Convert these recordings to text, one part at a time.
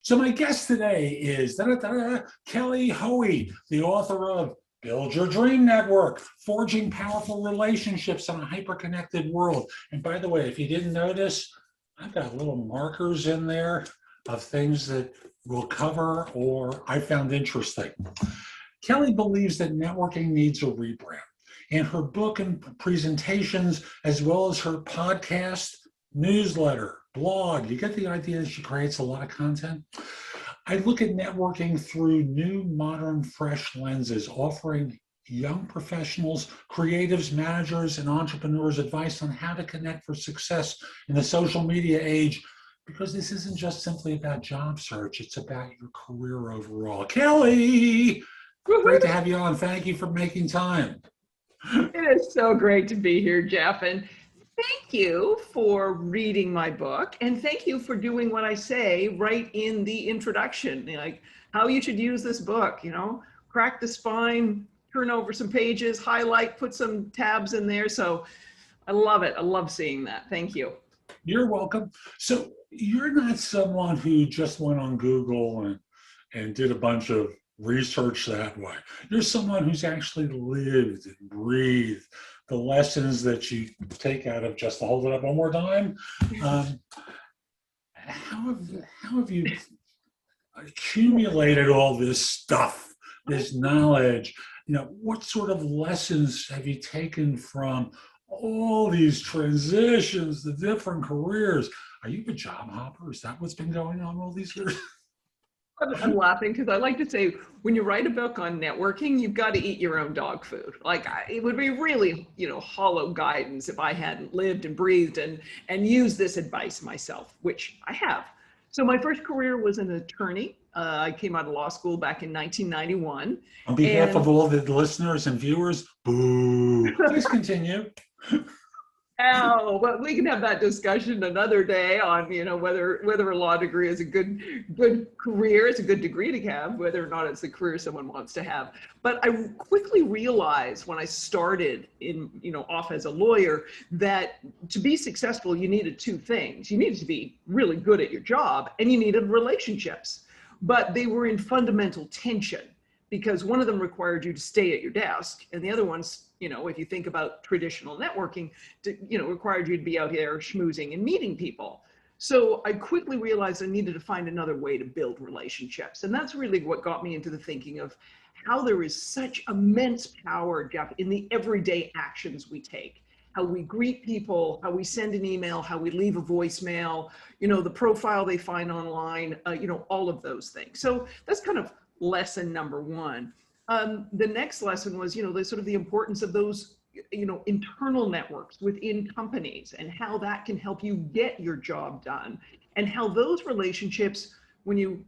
So my guest today is Kelly Hoey, the author of Build Your Dream Network, Forging Powerful Relationships in a Hyper-Connected World. And by the way, if you didn't notice, I've got little markers in there of things that we'll cover or I found interesting. Kelly believes that networking needs a rebrand. In her book and presentations, as well as her podcast, newsletter, blog, you get the idea. She creates a lot of content. I look at networking through new, modern, fresh lenses, offering young professionals, creatives, managers, and entrepreneurs advice on how to connect for success in the social media age, because this isn't just simply about job search, it's about your career overall. Kelly, great to have you on. Thank you for making time. It is so great to be here, Jeff. And thank you for reading my book. And thank you for doing what I say right in the introduction, like how you should use this book, crack the spine, turn over some pages, highlight, put some tabs in there. So I love it. I love seeing that. Thank you. You're welcome. So you're not someone who just went on Google and did a bunch of research that way. You're someone who's actually lived and breathed the lessons that you take out of, just to hold it up one more time. How have you accumulated all this stuff, this knowledge? What sort of lessons have you taken from all these transitions, the different careers? Are you a job hopper? Is that what's been going on all these years? I'm laughing because I like to say, when you write a book on networking, you've got to eat your own dog food. It would be really, hollow guidance if I hadn't lived and breathed and used this advice myself, which I have. So my first career was an attorney. I came out of law school back in 1991. On behalf of all the listeners and viewers, boo. Please continue. Oh, but we can have that discussion another day on, whether a law degree is a good career, it's a good degree to have, whether or not it's the career someone wants to have. But I quickly realized when I started off as a lawyer that to be successful, you needed two things. You needed to be really good at your job and you needed relationships, but they were in fundamental tension because one of them required you to stay at your desk and the other one's, if you think about traditional networking, required you to be out here schmoozing and meeting people. So I quickly realized I needed to find another way to build relationships. And that's really what got me into the thinking of how there is such immense power, Jeff, in the everyday actions we take. How we greet people, how we send an email, how we leave a voicemail, the profile they find online, all of those things. So that's kind of lesson number one. The next lesson was, the importance of those, internal networks within companies and how that can help you get your job done and how those relationships, when you,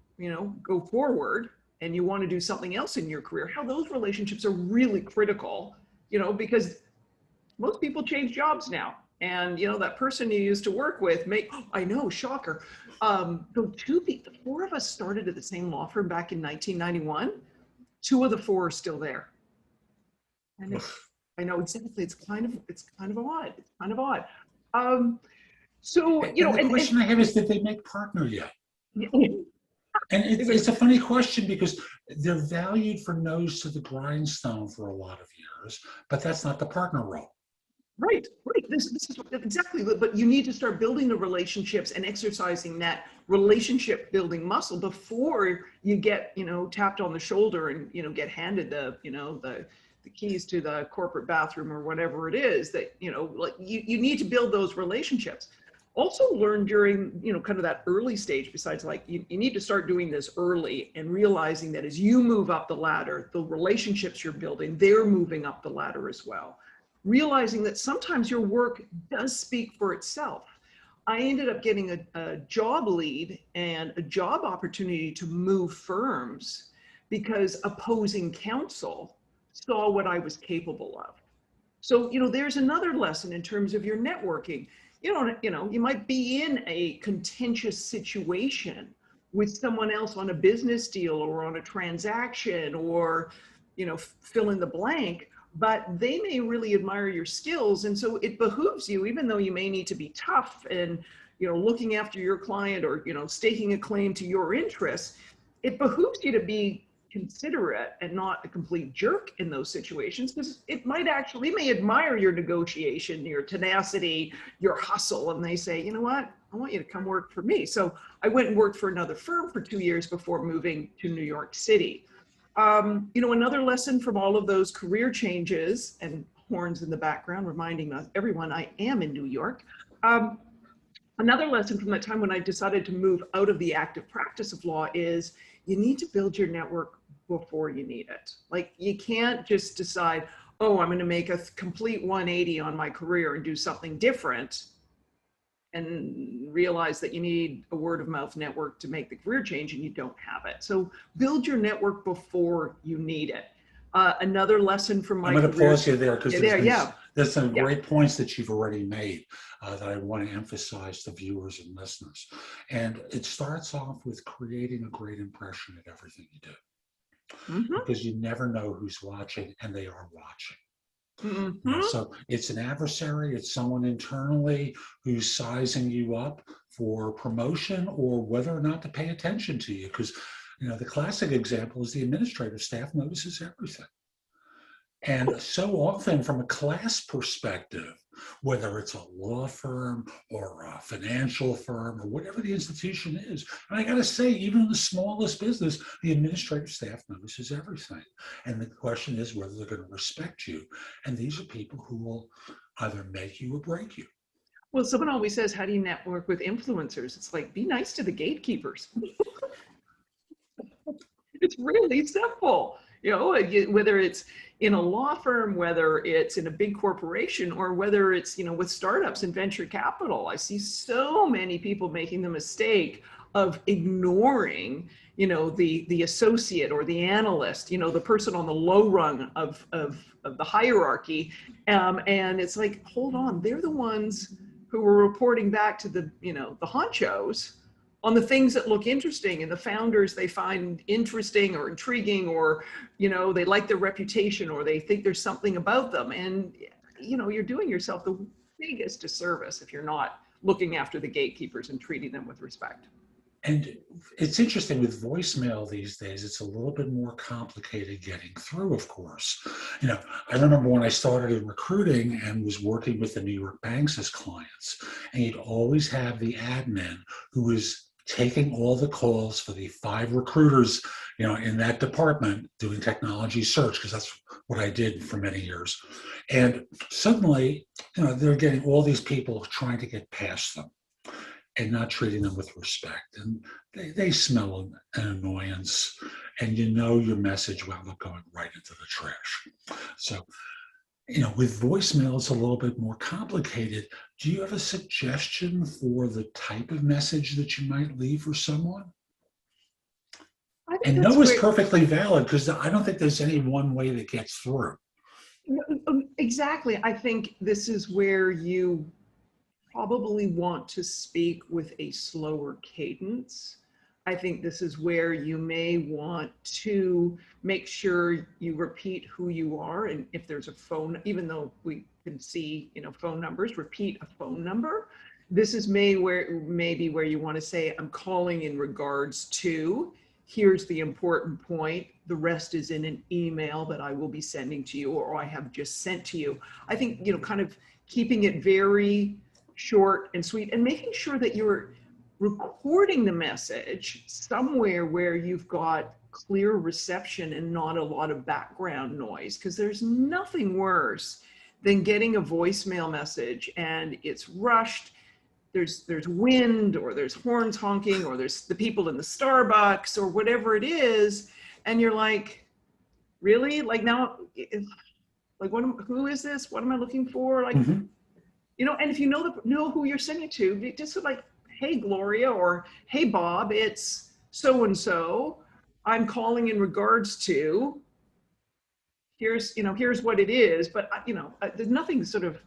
go forward and you want to do something else in your career, how those relationships are really critical, because most people change jobs now. And, that person you used to work with I know, shocker. So four of us started at the same law firm back in 1991. Two of the four are still there. And I know exactly. It's kind of odd. It's kind of odd. The question I have is, did they make partner yet? And it's a funny question because they're valued for nose to the grindstone for a lot of years, but that's not the partner role. Right. This is exactly, but you need to start building the relationships and exercising that relationship building muscle before you get, tapped on the shoulder and, get handed the keys to the corporate bathroom or whatever it is that, you need to build those relationships. Also learn during, kind of that early stage, besides you need to start doing this early and realizing that as you move up the ladder, the relationships you're building, they're moving up the ladder as well. Realizing that sometimes your work does speak for itself. I ended up getting a job lead and a job opportunity to move firms because opposing counsel saw what I was capable of. So, there's another lesson in terms of your networking. You might be in a contentious situation with someone else on a business deal or on a transaction or, fill in the blank. But they may really admire your skills. And so it behooves you, even though you may need to be tough and, looking after your client or, staking a claim to your interests, it behooves you to be considerate and not a complete jerk in those situations, because it may admire your negotiation, your tenacity, your hustle, and they say, you know what, I want you to come work for me. So I went and worked for another firm for 2 years before moving to New York City. Another lesson from all of those career changes, and horns in the background reminding everyone I am in New York. Another lesson from that time when I decided to move out of the active practice of law is you need to build your network before you need it. Like, you can't just decide, oh, I'm going to make a complete 180 on my career and do something different, and realize that you need a word of mouth network to make the career change and you don't have it. So build your network before you need it. Another lesson from my I'm going to pause you there because there's some Yeah. great points that you've already made that I want to emphasize to viewers and listeners. And it starts off with creating a great impression at everything you do, because you never know who's watching, and they are watching. So it's an adversary, it's someone internally who's sizing you up for promotion or whether or not to pay attention to you. Because, the classic example is the administrative staff notices everything. And so often from a class perspective, whether it's a law firm or a financial firm or whatever the institution is, and I got to say, even in the smallest business, the administrative staff notices everything. And the question is whether they're going to respect you. And these are people who will either make you or break you. Well, someone always says, how do you network with influencers? It's like, be nice to the gatekeepers. It's really simple. Whether it's in a law firm, whether it's in a big corporation, or whether it's, with startups and venture capital. I see so many people making the mistake of ignoring, the associate or the analyst, the person on the low rung of the hierarchy. And it's like, hold on, they're the ones who are reporting back to the honchos on the things that look interesting, and the founders they find interesting or intriguing, or, they like their reputation, or they think there's something about them. And, you're doing yourself the biggest disservice if you're not looking after the gatekeepers and treating them with respect. And it's interesting with voicemail these days, it's a little bit more complicated getting through, of course. I remember when I started in recruiting and was working with the New York banks as clients, and you'd always have the admin who was taking all the calls for the 5 recruiters, in that department doing technology search, because that's what I did for many years. And suddenly, they're getting all these people trying to get past them and not treating them with respect. And they smell an annoyance, and your message wound up going right into the trash. So, with voicemail, it's a little bit more complicated. Do you have a suggestion for the type of message that you might leave for someone? And no is perfectly valid, because I don't think there's any one way that gets through. Exactly. I think this is where you probably want to speak with a slower cadence. I think this is where you may want to make sure you repeat who you are. And if there's a phone, even though we can see, phone numbers, repeat a phone number. This is maybe where you want to say, I'm calling in regards to, here's the important point. The rest is in an email that I will be sending to you, or I have just sent to you. I think, kind of keeping it very short and sweet, and making sure that you're recording the message somewhere where you've got clear reception and not a lot of background noise, because there's nothing worse than getting a voicemail message and it's rushed. There's wind, or there's horns honking, or there's the people in the Starbucks, or whatever it is, and you're like, really? Like, now, like, who is this? What am I looking for? Like, and if you know who you're sending it to, just like, hey, Gloria, or hey, Bob, it's so-and-so. I'm calling in regards to, here's what it is. But, there's nothing sort of,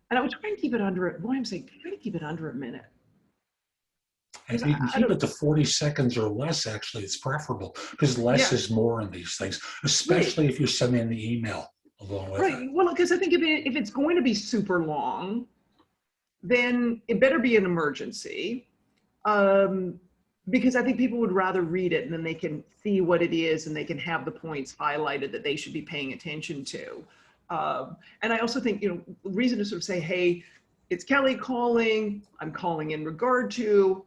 and I would try and keep it under it. Boy, I'm saying, try to keep it under a minute. And if you can keep it to 40 seconds or less, actually, it's preferable, because less is more in these things, especially if you're sending the email along with it. Well, because I think if it's going to be super long, then it better be an emergency. Because I think people would rather read it and then they can see what it is and they can have the points highlighted that they should be paying attention to. And I also think, reason to sort of say, hey, it's Kelly calling, I'm calling in regard to,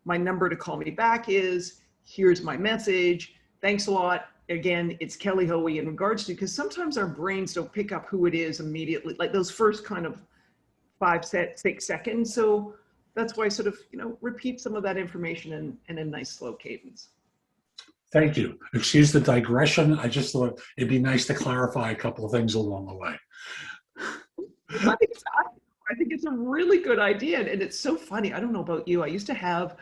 my number to call me back is, here's my message, thanks a lot. Again, it's Kelly Hoey in regards to, because sometimes our brains don't pick up who it is immediately, like those first kind of 6 seconds. So that's why I sort of, repeat some of that information in a nice slow cadence. Thank you. Excuse the digression. I just thought it'd be nice to clarify a couple of things along the way. I think it's a really good idea. And it's so funny. I don't know about you. I used to have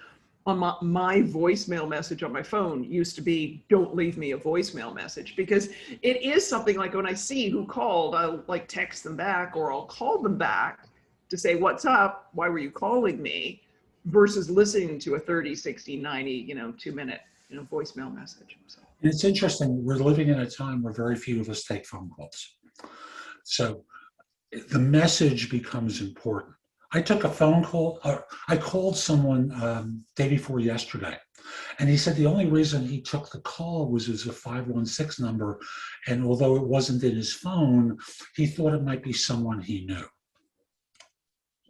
on my voicemail message on my phone used to be, don't leave me a voicemail message, because it is something like when I see who called, I'll like text them back or I'll call them back to say, what's up? Why were you calling me? Versus listening to a 30, 60, 90, 2-minute, voicemail message. So. And it's interesting. We're living in a time where very few of us take phone calls. So the message becomes important. I took a phone call, I called someone day before yesterday, and he said the only reason he took the call was a 516 number. And although it wasn't in his phone, he thought it might be someone he knew.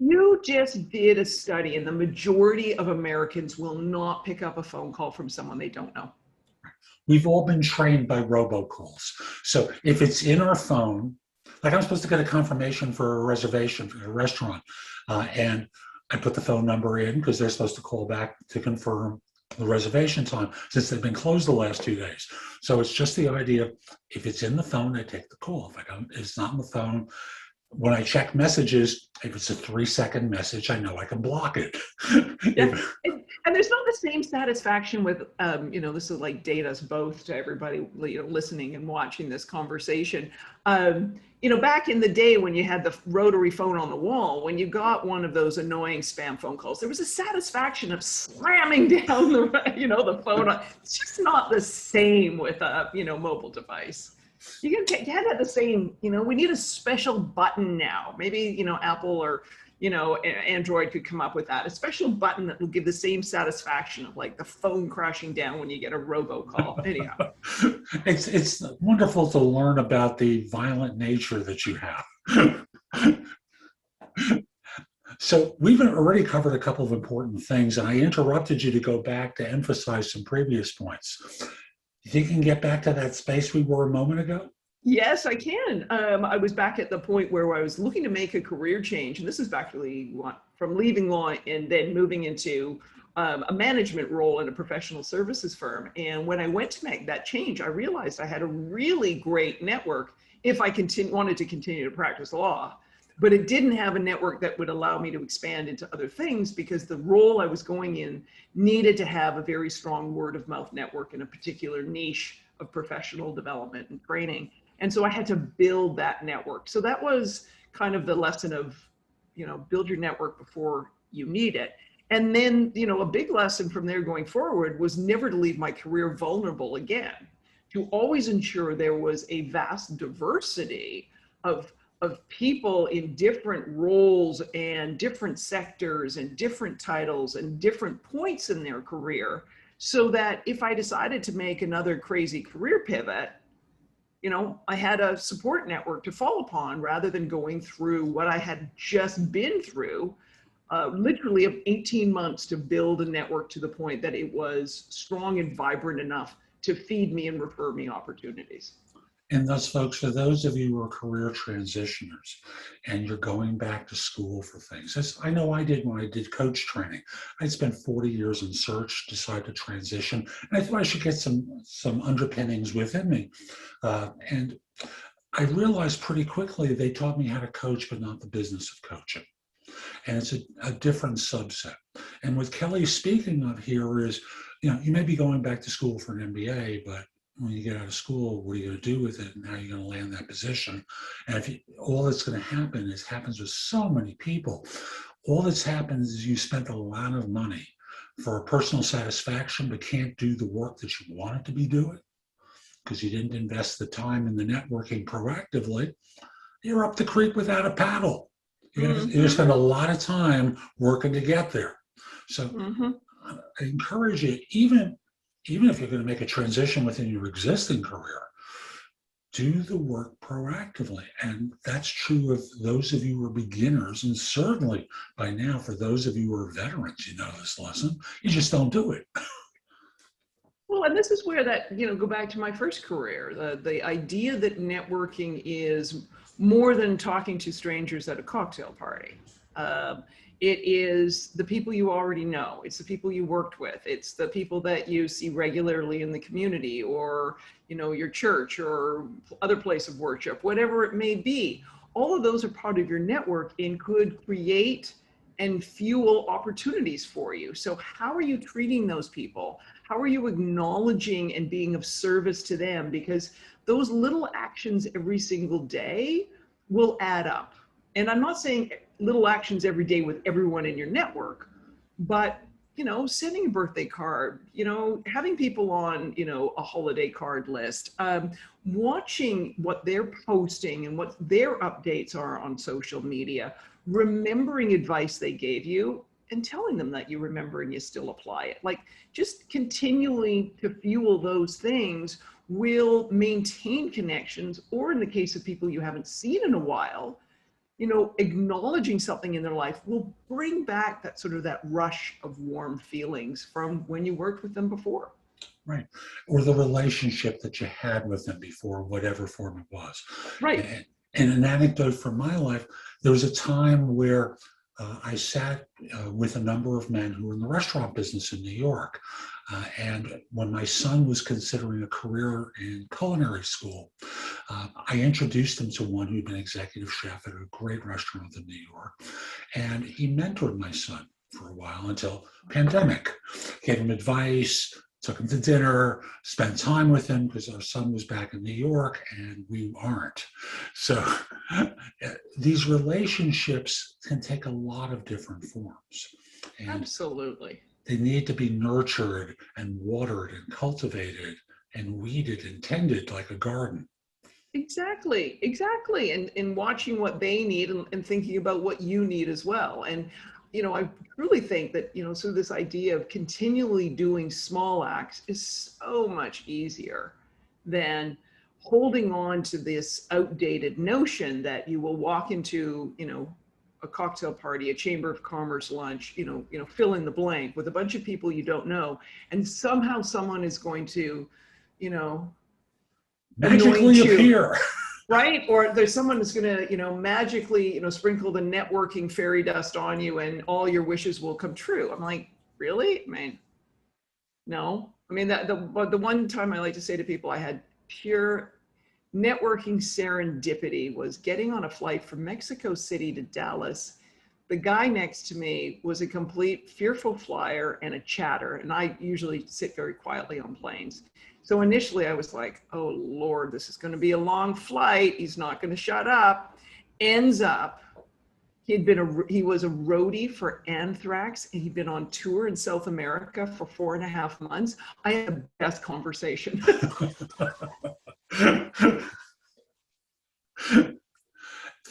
You just did a study, and the majority of Americans will not pick up a phone call from someone they don't know. We've all been trained by robocalls. So if it's in our phone, like I'm supposed to get a confirmation for a reservation for a restaurant, and I put the phone number in because they're supposed to call back to confirm the reservation time since they've been closed the last 2 days. So it's just the idea, if it's in the phone, I take the call. If it's not in the phone, when I check messages, if it's a 3-second message, I know I can block it. Yeah. And there's not the same satisfaction with, this is like date us both to everybody, listening and watching this conversation. Back in the day when you had the rotary phone on the wall, when you got one of those annoying spam phone calls, there was a satisfaction of slamming down the phone. It's just not the same with a, mobile device. You had that the same, we need a special button now. Maybe, Apple or, Android could come up with that. A special button that will give the same satisfaction of like the phone crashing down when you get a robocall. Anyhow. It's wonderful to learn about the violent nature that you have. So we've already covered a couple of important things, and I interrupted you to go back to emphasize some previous points. You think you can get back to that space we were a moment ago? Yes, I can. I was back at the point where I was looking to make a career change, and this is actually from leaving law and then moving into a management role in a professional services firm. And when I went to make that change, I realized I had a really great network if I wanted to continue to practice law. But it didn't have a network that would allow me to expand into other things, because the role I was going in needed to have a very strong word of mouth network in a particular niche of professional development and training. And so I had to build that network. So that was kind of the lesson of, build your network before you need it. And then, a big lesson from there going forward was never to leave my career vulnerable again, to always ensure there was a vast diversity of people in different roles and different sectors and different titles and different points in their career, so that if I decided to make another crazy career pivot, I had a support network to fall upon, rather than going through what I had just been through, literally 18 months to build a network to the point that it was strong and vibrant enough to feed me and refer me opportunities. And thus, folks, for those of you who are career transitioners and you're going back to school for things, as I know I did when I did coach training. I spent 40 years in search, decided to transition, and I thought I should get some underpinnings within me. And I realized pretty quickly they taught me how to coach, but not the business of coaching. And it's a different subset. And what Kelly's speaking of here is, you may be going back to school for an MBA, but when you get out of school, what are you going to do with it, and how are you going to land that position? And all that's going to happen happens with so many people. All that's happened is you spent a lot of money for personal satisfaction, but can't do the work that you wanted to be doing because you didn't invest the time in the networking proactively. You're up the creek without a paddle. You're gonna spend a lot of time working to get there. So Mm-hmm. I encourage you, even if you're going to make a transition within your existing career, do the work proactively. And that's true of those of you who are beginners, and certainly by now for those of you who are veterans, you know this lesson. You just don't do it. Well, and this is where that, go back to my first career, the idea that networking is more than talking to strangers at a cocktail party. Um, it is the people you already know. It's the people you worked with. It's the people that you see regularly in the community, or, your church or other place of worship, whatever it may be. All of those are part of your network and could create and fuel opportunities for you. So how are you treating those people? How are you acknowledging and being of service to them? Because those little actions every single day will add up. And I'm not saying little actions every day with everyone in your network, but sending a birthday card, having people on, a holiday card list, watching what they're posting and what their updates are on social media, remembering advice they gave you and telling them that you remember and you still apply it. Like, just continually to fuel those things will maintain connections, or in the case of people you haven't seen in a while, acknowledging something in their life will bring back that sort of that rush of warm feelings from when you worked with them before. Right. Or the relationship that you had with them before, whatever form it was. Right. And an anecdote from my life, there was a time where I sat with a number of men who were in the restaurant business in New York. And when my son was considering a career in culinary school, I introduced him to one who'd been executive chef at a great restaurant in New York. And he mentored my son for a while until pandemic. Gave him advice, took him to dinner, spent time with him because our son was back in New York and we aren't. So these relationships can take a lot of different forms. And absolutely. They need to be nurtured and watered and cultivated and weeded and tended like a garden. Exactly. And watching what they need and thinking about what you need as well. And, I really think that, so this idea of continually doing small acts is so much easier than holding on to this outdated notion that you will walk into, a cocktail party, a chamber of commerce lunch, fill in the blank with a bunch of people you don't know. And somehow someone is going to, magically appear. Right? Or there's someone who's going to, magically, sprinkle the networking fairy dust on you and all your wishes will come true. I'm like, really? I mean, no. I mean, the one time I like to say to people, I had pure networking serendipity was getting on a flight from Mexico City to Dallas. The guy next to me was a complete fearful flyer and a chatter. And I usually sit very quietly on planes. So initially I was like, oh Lord, this is going to be a long flight. He's not going to shut up. Ends up, he was a roadie for Anthrax, and he'd been on tour in South America for 4.5 months. I had the best conversation.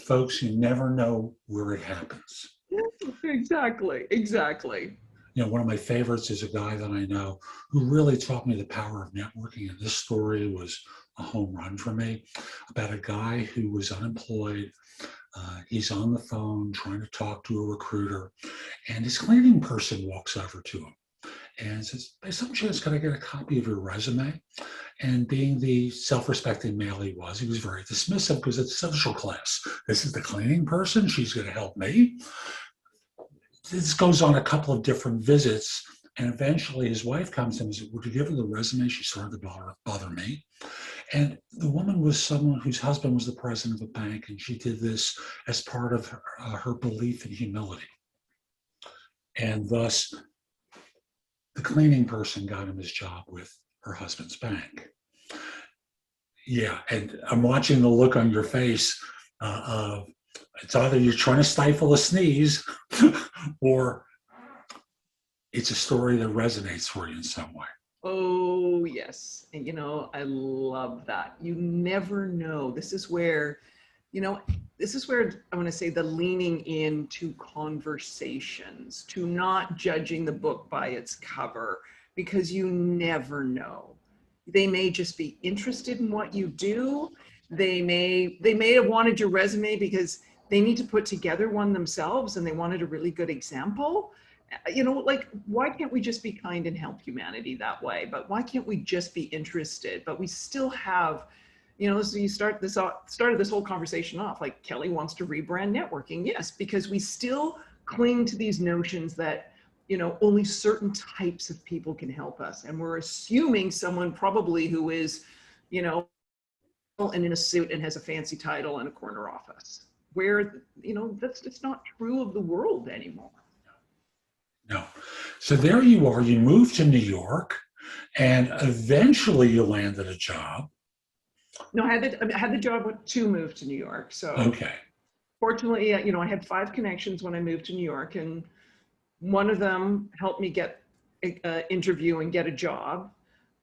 Folks, you never know where it happens. Exactly. One of my favorites is a guy that I know who really taught me the power of networking. And this story was a home run for me, about a guy who was unemployed. He's on the phone trying to talk to a recruiter, and his cleaning person walks over to him and says, by some chance, can I get a copy of your resume? And being the self-respecting male he was very dismissive because it's social class. This is the cleaning person. She's going to help me. This goes on a couple of different visits. And eventually his wife comes to him and says, would you give her the resume? She started to bother me. And the woman was someone whose husband was the president of a bank. And she did this as part of her belief in humility. And thus, the cleaning person got him his job with her husband's bank. Yeah, and I'm watching the look on your face of it's either you're trying to stifle a sneeze or it's a story that resonates for you in some way. Oh, yes. And, I love that. You never know. This is where, you know, this is where I want to say the leaning into conversations, to not judging the book by its cover, because you never know. They may just be interested in what you do. They may have wanted your resume because they need to put together one themselves and they wanted a really good example. You know, like, why can't we just be kind and help humanity that way? But why can't we just be interested? But we still have, you know, so you started this whole conversation off like Kelly wants to rebrand networking. Yes, because we still cling to these notions that, you know, only certain types of people can help us. And we're assuming someone probably who is, you know, and in a suit and has a fancy title and a corner office, where, you know, that's just not true of the world anymore. No. So there you are, you moved to New York and eventually you landed a job. No, I had the job to move to New York. So Okay. fortunately, you know, I had 5 connections when I moved to New York, and one of them helped me get an interview and get a job.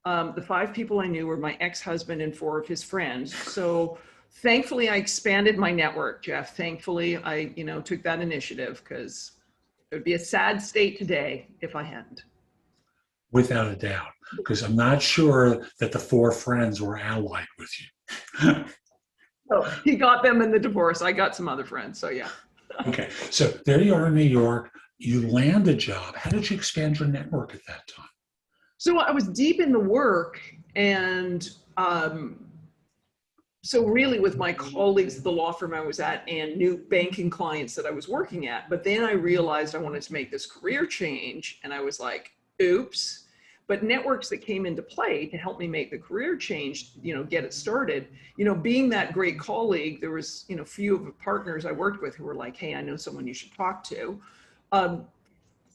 The 5 people I knew were my ex-husband and 4 of his friends. So thankfully I expanded my network, Jeff. Thankfully I, you know, took that initiative, because it would be a sad state today if I hadn't. Without a doubt, because I'm not sure that the 4 friends were allied with you. So he got them in the divorce. I got some other friends. So yeah. Okay. So there you are in New York. You land a job. How did you expand your network at that time? So I was deep in the work, and so really with my colleagues at the law firm I was at and new banking clients that I was working at. But then I realized I wanted to make this career change, and I was like, oops. But networks that came into play to help me make the career change, you know, get it started, you know, being that great colleague, there was, you know, few of the partners I worked with who were like, hey, I know someone you should talk to.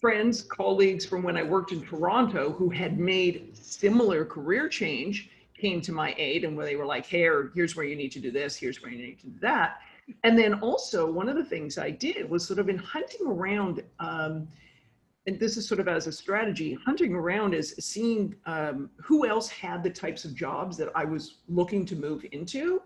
Friends, colleagues from when I worked in Toronto who had made similar career change came to my aid, and where they were like, hey, here's where you need to do this, here's where you need to do that. And then also one of the things I did was sort of in hunting around, and this is sort of as a strategy, hunting around is seeing who else had the types of jobs that I was looking to move into.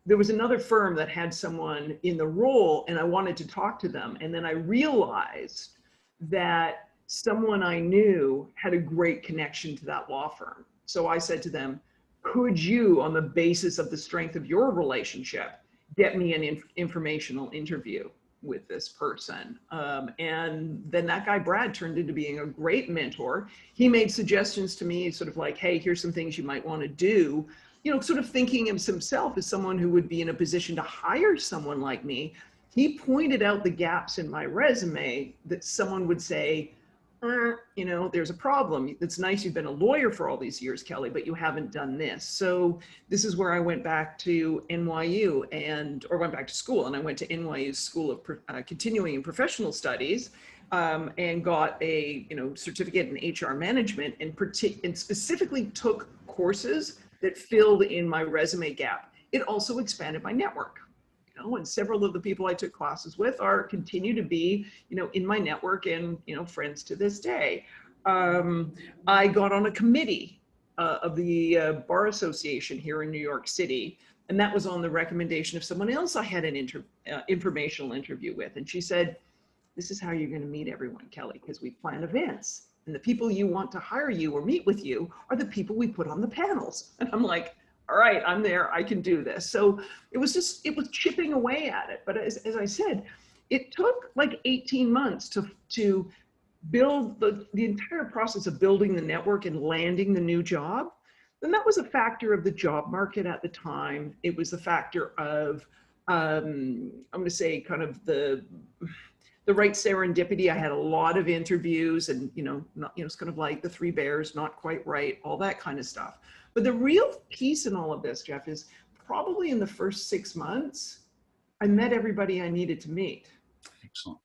There was another firm that had someone in the role, and I wanted to talk to them. And then I realized that someone I knew had a great connection to that law firm. So I said to them, could you, on the basis of the strength of your relationship, get me an informational interview with this person? And then that guy, Brad, turned into being a great mentor. He made suggestions to me, sort of like, hey, here's some things you might want to do. You know, sort of thinking of himself as someone who would be in a position to hire someone like me. He pointed out the gaps in my resume that someone would say, you know, there's a problem. It's nice you've been a lawyer for all these years, Kelly, but you haven't done this. So this is where I went back to NYU or went back to school, and I went to NYU's School of Continuing and Professional Studies, and got a, you know, certificate in HR management, and specifically took courses that filled in my resume gap. It also expanded my network. You know, and several of the people I took classes with continue to be, you know, in my network and, you know, friends to this day. I got on a committee of the Bar Association here in New York City, and that was on the recommendation of someone else I had an informational interview with. And she said, this is how you're going to meet everyone, Kelly, because we plan events, and the people you want to hire you or meet with you are the people we put on the panels. And I'm like, all right, I'm there, I can do this. So it was chipping away at it. But as I said, it took like 18 months to build the entire process of building the network and landing the new job. And that was a factor of the job market at the time. It was a factor of, I'm going to say, kind of the right serendipity. I had a lot of interviews, and, you know, it's kind of like the 3 bears, not quite right, all that kind of stuff. But the real piece in all of this, Jeff, is probably in the first 6 months, I met everybody I needed to meet. Excellent.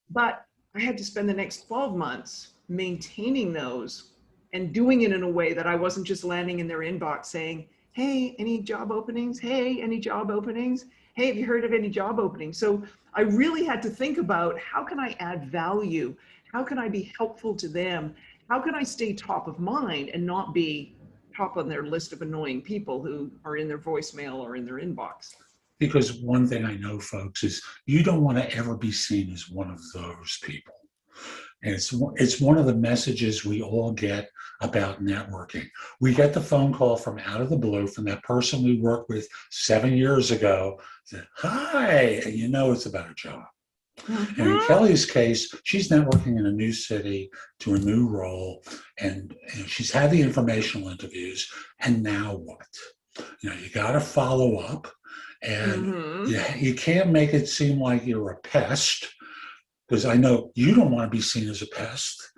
But I had to spend the next 12 months maintaining those and doing it in a way that I wasn't just landing in their inbox saying, hey, any job openings? Hey, any job openings? Hey, have you heard of any job openings? So I really had to think about, how can I add value? How can I be helpful to them? How can I stay top of mind and not be, top on their list of annoying people who are in their voicemail or in their inbox. Because one thing I know, folks, is you don't want to ever be seen as one of those people. And it's one of the messages we all get about networking. We get the phone call from out of the blue from that person we worked with 7 years ago. Said, hi, and you know it's about a job. And in Kelly's case, she's networking in a new city to a new role, and she's had the informational interviews. And now what? You got to follow up, and you can't make it seem like you're a pest, because I know you don't want to be seen as a pest,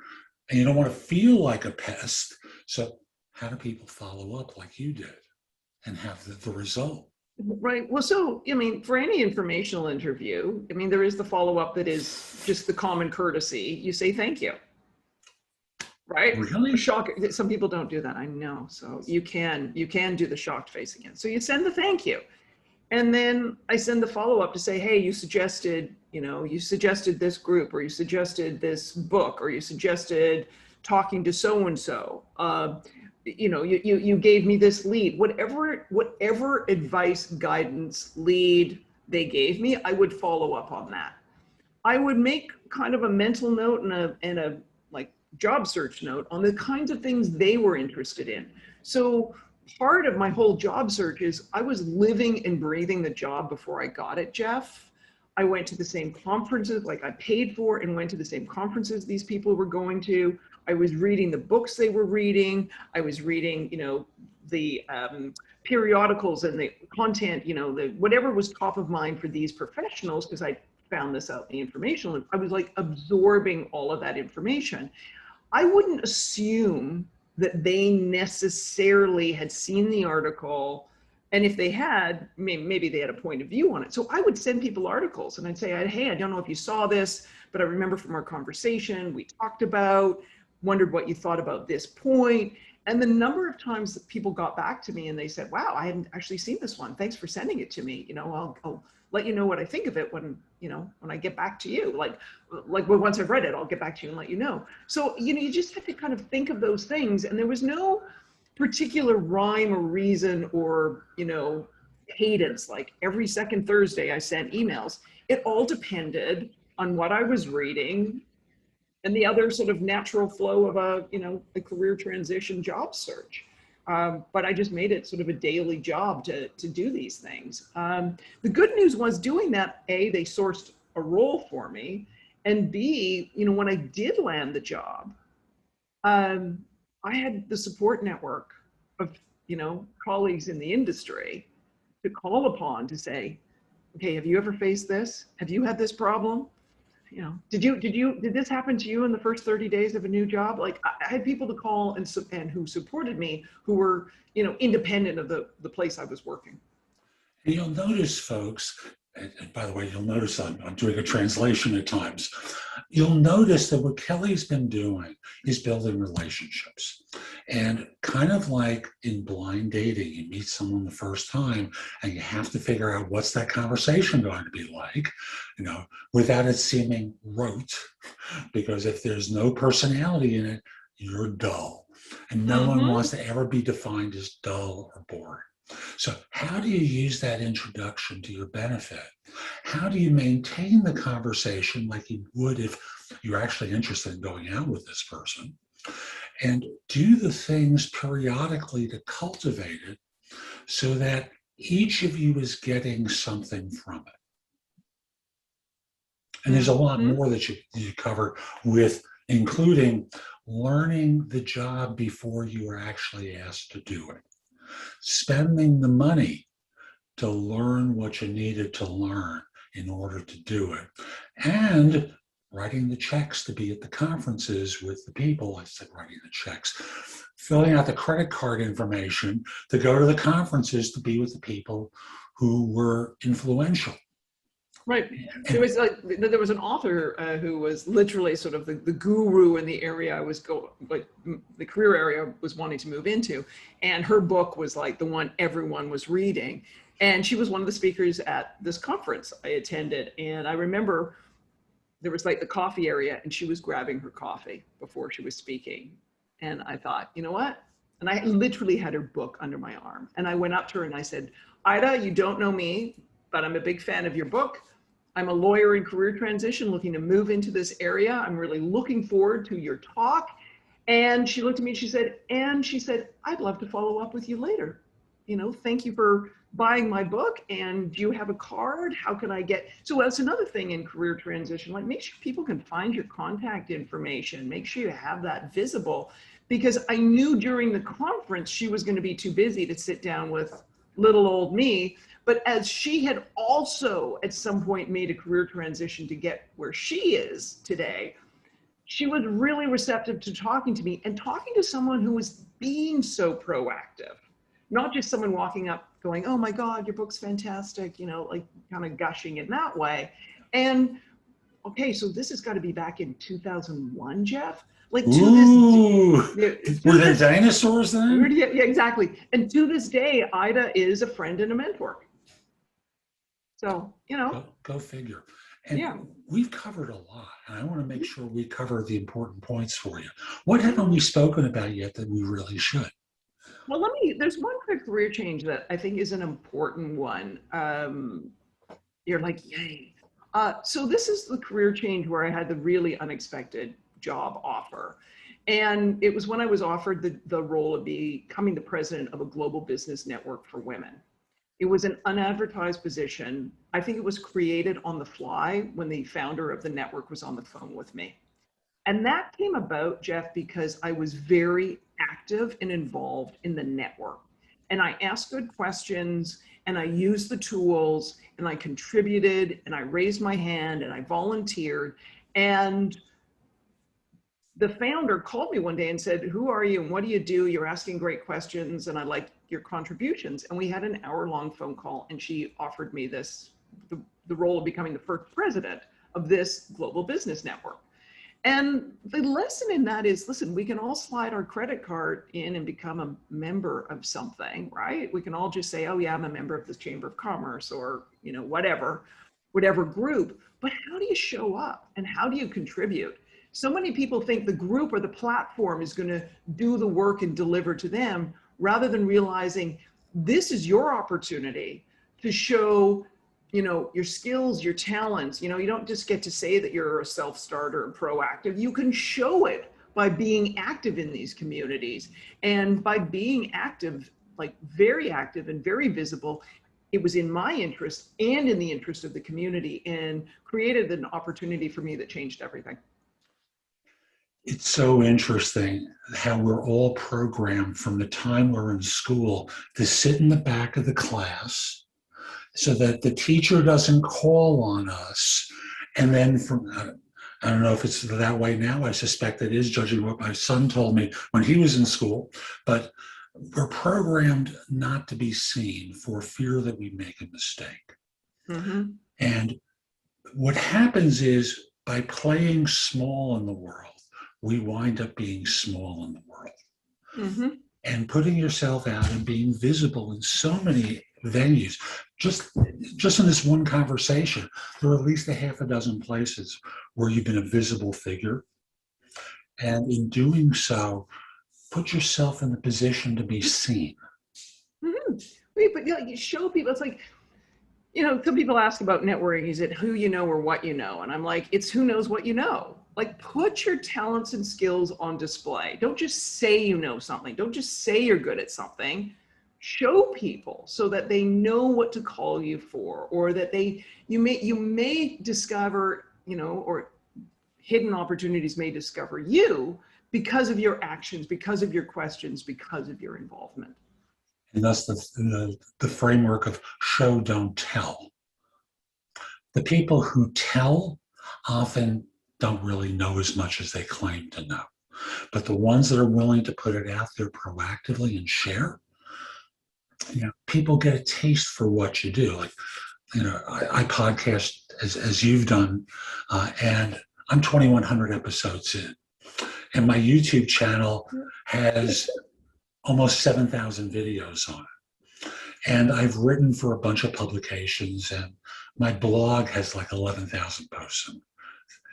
and you don't want to feel like a pest. So how do people follow up like you did and have the result? Right. Well, so, I mean, for any informational interview, I mean, there is the follow-up that is just the common courtesy. You say thank you. Right? Really? Shock. Some people don't do that. I know. So you can do the shocked face again. So you send the thank you. And then I send the follow-up to say, hey, you suggested this group, or you suggested this book, or you suggested talking to so-and-so. You gave me this lead, whatever advice, guidance, lead they gave me, I would follow up on that. I would make kind of a mental note and a like job search note on the kinds of things they were interested in. So part of my whole job search is I was living and breathing the job before I got it, Jeff. I went to the same conferences, like I paid for and went to the same conferences these people were going to. I was reading the books they were reading. I was reading, the periodicals and the content, whatever was top of mind for these professionals, because I found this out in the informational. I was like absorbing all of that information. I wouldn't assume that they necessarily had seen the article. And if they had, maybe they had a point of view on it. So I would send people articles and I'd say, hey, I don't know if you saw this, but I remember from our conversation, we talked about, wondered what you thought about this point. And the number of times that people got back to me and they said, wow, I hadn't actually seen this one. Thanks for sending it to me. I'll let you know what I think of it when I get back to you. Like once I've read it, I'll get back to you and let you know. So, you just have to kind of think of those things. And there was no particular rhyme or reason or, cadence. Like every second Thursday I sent emails. It all depended on what I was reading and the other sort of natural flow of a career transition job search. But I just made it sort of a daily job to do these things. The good news was doing that, A, they sourced a role for me, and B, when I did land the job, I had the support network of, colleagues in the industry to call upon to say, okay, have you ever faced this? Have you had this problem? Did this happen to you in the first 30 days of a new job? Like I had people to call and who supported me, who were, independent of the place I was working. And you'll notice, folks, and by the way, you'll notice I'm doing a translation at times. You'll notice that what Kelly's been doing is building relationships. And kind of like in blind dating, you meet someone the first time and you have to figure out what's that conversation going to be like, without it seeming rote. Because if there's no personality in it, you're dull. And no one wants to ever be defined as dull or boring. So how do you use that introduction to your benefit? How do you maintain the conversation like you would if you're actually interested in going out with this person? And do the things periodically to cultivate it so that each of you is getting something from it. And there's a lot more that you cover with, including learning the job before you are actually asked to do it. Spending the money to learn what you needed to learn in order to do it, and writing the checks to be at the conferences with the people. I said writing the checks, filling out the credit card information to go to the conferences to be with the people who were influential. Right. There was an author who was literally sort of the guru in the area I was the career area I was wanting to move into. And her book was like the one everyone was reading. And she was one of the speakers at this conference I attended. And I remember there was like the coffee area and she was grabbing her coffee before she was speaking. And I thought, you know what? And I literally had her book under my arm. And I went up to her and I said, Ida, you don't know me, but I'm a big fan of your book. I'm a lawyer in career transition looking to move into this area. I'm really looking forward to your talk. And she looked at me and she said, I'd love to follow up with you later. You know, thank you for buying my book. And do you have a card? How can I get? So that's another thing in career transition, like make sure people can find your contact information, make sure you have that visible, because I knew during the conference she was going to be too busy to sit down with little old me. But as she had also at some point made a career transition to get where she is today, she was really receptive to talking to me and talking to someone who was being so proactive, not just someone walking up going, oh my God, your book's fantastic, you know, like kind of gushing in that way. And okay, so this has got to be back in 2001, Jeff. Like Ooh, to were there this, dinosaurs then? yeah, exactly. And to this day, Ida is a friend and a mentor. So, you know. Go figure. And yeah, we've covered a lot, and I want to make sure we cover the important points for you. What haven't we spoken about yet that we really should? well, there's one quick career change that I think is an important one. You're like, yay. So this is the career change where I had the really unexpected job offer. And it was when I was offered the role of becoming the president of a global business network for women. It was an unadvertised position. I think it was created on the fly when the founder of the network was on the phone with me. And that came about, Jeff, because I was very active and involved in the network. And I asked good questions and I used the tools and I contributed and I raised my hand and I volunteered. And the founder called me one day and said, who are you and what do you do? You're asking great questions and I like your contributions. And we had an hour-long phone call and she offered me this, the role of becoming the first president of this global business network. And the lesson in that is, listen, we can all slide our credit card in and become a member of something, right? We can all just say, oh yeah, I'm a member of the Chamber of Commerce or, you know, whatever group. But how do you show up and how do you contribute? So many people think the group or the platform is going to do the work and deliver to them, rather than realizing this is your opportunity to show, you know, your skills, your talents. You know, you don't just get to say that you're a self-starter and proactive. You can show it by being active in these communities. And by being active, like very active and very visible, it was in my interest and in the interest of the community and created an opportunity for me that changed everything. It's so interesting how we're all programmed from the time we're in school to sit in the back of the class so that the teacher doesn't call on us. And then I don't know if it's that way now, I suspect it is, judging what my son told me when he was in school, but we're programmed not to be seen for fear that we make a mistake. Mm-hmm. And what happens is by playing small in the world, we wind up being small in the world. Mm-hmm. And putting yourself out and being visible in so many venues. Just in this one conversation, there are at least a half a dozen places where you've been a visible figure. And in doing so, put yourself in the position to be seen. Mm-hmm. Wait, but you show people, it's like, you know, some people ask about networking, is it who you know or what you know? And I'm like, it's who knows what you know. Like, put your talents and skills on display. Don't just say you know something. Don't just say you're good at something. Show people so that they know what to call you for, or that you may discover, you know, or hidden opportunities may discover you because of your actions, because of your questions, because of your involvement. And thus the framework of show, don't tell. The people who tell often don't really know as much as they claim to know. But the ones that are willing to put it out there proactively and share, you know, people get a taste for what you do. Like, you know, I podcast as you've done, and I'm 2,100 episodes in. And my YouTube channel has almost 7,000 videos on it. And I've written for a bunch of publications, and my blog has like 11,000 posts in it.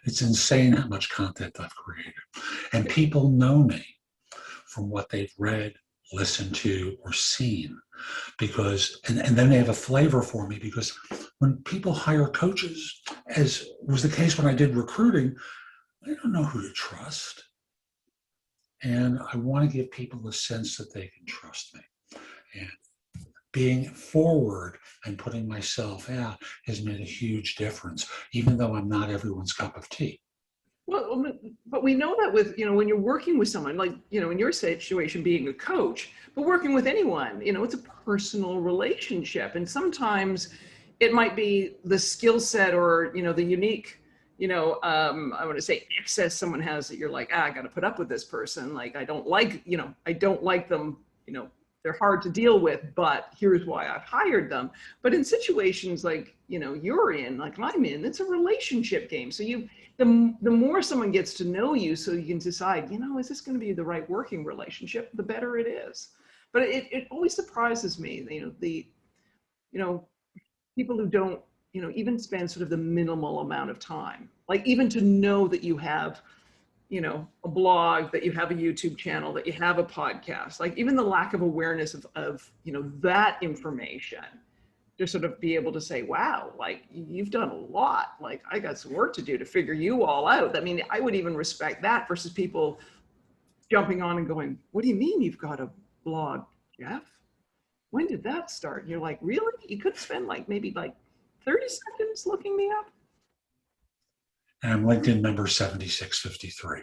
It's insane how much content I've created. And people know me from what they've read, listened to, or seen. Because, and then they have a flavor for me, because when people hire coaches, as was the case when I did recruiting, I don't know who to trust. And I want to give people a sense that they can trust me. And being forward and putting myself out has made a huge difference, even though I'm not everyone's cup of tea. Well, but we know that with, when you're working with someone, like, in your situation being a coach, but working with anyone, it's a personal relationship. And sometimes it might be the skill set or, the unique, I want to say access someone has that you're like, I got to put up with this person. Like, I don't like them, they're hard to deal with, but here's why I've hired them. But in situations like, you're in, like I'm in, it's a relationship game. So the more someone gets to know you, so you can decide, is this going to be the right working relationship, the better it is. But it always surprises me, people who don't, even spend sort of the minimal amount of time, like even to know that you have, a blog, that you have a YouTube channel, that you have a podcast, like even the lack of awareness of that information, to sort of be able to say, wow, like you've done a lot, like I got some work to do to figure you all out. I mean, I would even respect that versus people jumping on and going, what do you mean you've got a blog, Jeff? When did that start? And you're like, really? You could spend maybe 30 seconds looking me up? And I'm LinkedIn member 7653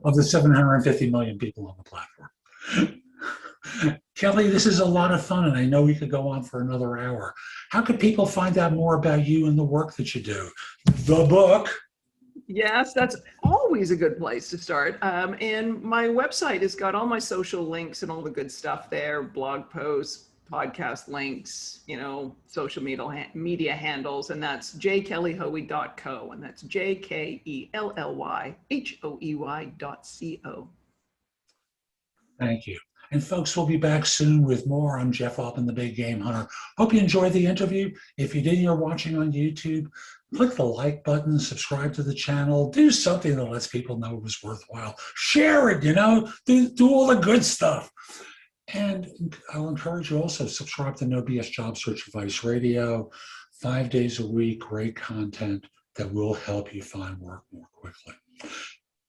of the 750 million people on the platform. Kelly, this is a lot of fun, and I know we could go on for another hour. How could people find out more about you and the work that you do? The book. Yes, that's always a good place to start. And my website has got all my social links and all the good stuff there, blog posts, podcast links, social media handles, and that's jkellyhoey.co, and that's jkellyhoey.co. Thank you. And folks, we'll be back soon with more. I'm Jeff Altman, the Big Game Hunter. Hope you enjoyed the interview. If you did, you're watching on YouTube, click the like button, subscribe to the channel, do something that lets people know it was worthwhile. Share it, do all the good stuff. And I'll encourage you also, subscribe to No BS Job Search Advice Radio, 5 days a week, great content that will help you find work more quickly.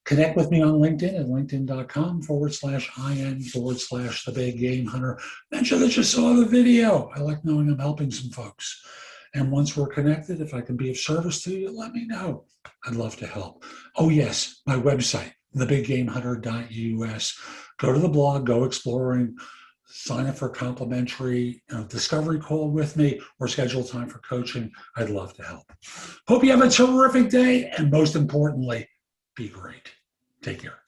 Connect with me on LinkedIn at linkedin.com/IN/the Big Game Hunter. Mention that you saw the video. I like knowing I'm helping some folks. And once we're connected, if I can be of service to you, let me know. I'd love to help. Oh yes, my website, thebiggamehunter.us. Go to the blog, go exploring, sign up for a complimentary discovery call with me, or schedule time for coaching. I'd love to help. Hope you have a terrific day, and most importantly, be great. Take care.